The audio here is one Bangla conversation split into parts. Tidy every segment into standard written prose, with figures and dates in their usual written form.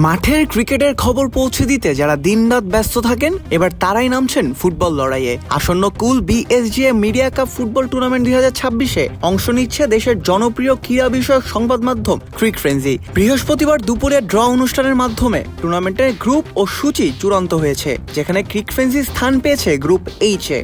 মাঠের ক্রিকেটের খবর পৌঁছে দিতে যারা দিনরাত ব্যস্ত থাকেন এবার তারাই নামছেন ফুটবল লড়াইয়ে। আসন্ন কুল বিএসজিএ মিডিয়া কাপ ফুটবল টুর্নামেন্ট 2026-এ অংশ নিচ্ছে দেশের জনপ্রিয় ক্রীড়া বিষয়ক সংবাদ মাধ্যম ক্রিক ফ্রেন্সি। বৃহস্পতিবার দুপুরে ড্র অনুষ্ঠানের মাধ্যমে টুর্নামেন্টের গ্রুপ ও সূচি চূড়ান্ত হয়েছে, যেখানে ক্রিক ফ্রেন্সি স্থান পেয়েছে গ্রুপ এইচ-এ।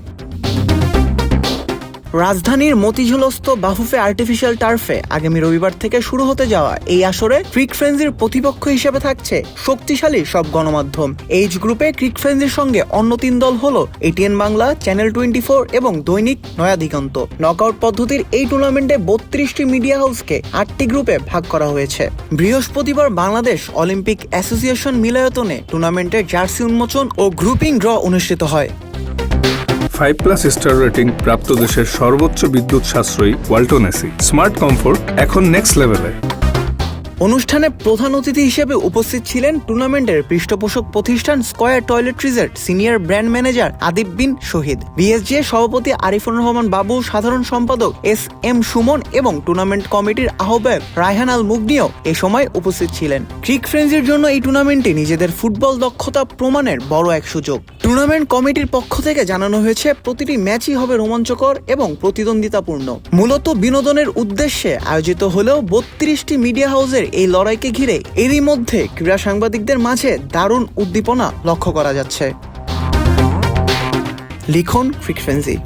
রাজধানীর মতিঝিলস্থ বাফুফে আর্টিফিশিয়াল টার্ফে আগামী রবিবার থেকে শুরু হতে যাওয়া এই আসরে ক্রিক ফ্রেন্সির প্রতিপক্ষ হিসেবে থাকছে শক্তিশালী সব গণমাধ্যম। এইচ গ্রুপে ক্রিক ফ্রেন্সির সঙ্গে অন্য তিন দল হলো এটিএন বাংলা, চ্যানেল 24 এবং দৈনিক নয়া দিগন্ত। নকআউট পদ্ধতির এই টুর্নামেন্টে 32টি মিডিয়া হাউসকে 8টি গ্রুপে ভাগ করা হয়েছে। বৃহস্পতিবার বাংলাদেশ অলিম্পিক অ্যাসোসিয়েশন মিলনায়তনে টুর্নামেন্টের জার্সি উন্মোচন ও গ্রুপিং ড্র অনুষ্ঠিত হয়। 5+ স্টার রেটিং প্রাপ্ত দেশের সর্বোচ্চ বিদ্যুৎ সাশ্রয়ী ওয়ালটন এসি স্মার্ট কমফোর্ট এখন নেক্সট লেভেলে। অনুষ্ঠানে প্রধান অতিথি হিসেবে উপস্থিত ছিলেন টুর্নামেন্টের পৃষ্ঠপোষক প্রতিষ্ঠান স্কয়ার টয়লেট্রিজের senior brand manager Adib Bin Shahid, BSGA সভাপতি আরিফুর রহমান বাবু, সাধারণ সম্পাদক এস.এম. সুমন এবং টুর্নামেন্ট কমিটির আহ্বায়ক রায়হান আল মুগনিও এ সময় উপস্থিত ছিলেন। ক্রিক ফ্রেন্সির জন্য এই টুর্নামেন্টটি নিজেদের ফুটবল দক্ষতা প্রমাণের বড় এক সুযোগ। টুর্নামেন্ট কমিটির পক্ষ থেকে জানানো হয়েছে প্রতিটি ম্যাচই হবে রোমাঞ্চকর এবং প্রতিদ্বন্দ্বিতাপূর্ণ। মূলত বিনোদনের উদ্দেশ্যে আয়োজিত হলেও 32টি মিডিয়া হাউসের এই লড়াইকে ঘিরে এরই মধ্যে ক্রীড়া সাংবাদিকদের মাঝে দারুণ উদ্দীপনা লক্ষ্য করা যাচ্ছে। লিখন ক্রিক ফ্রেন্সি।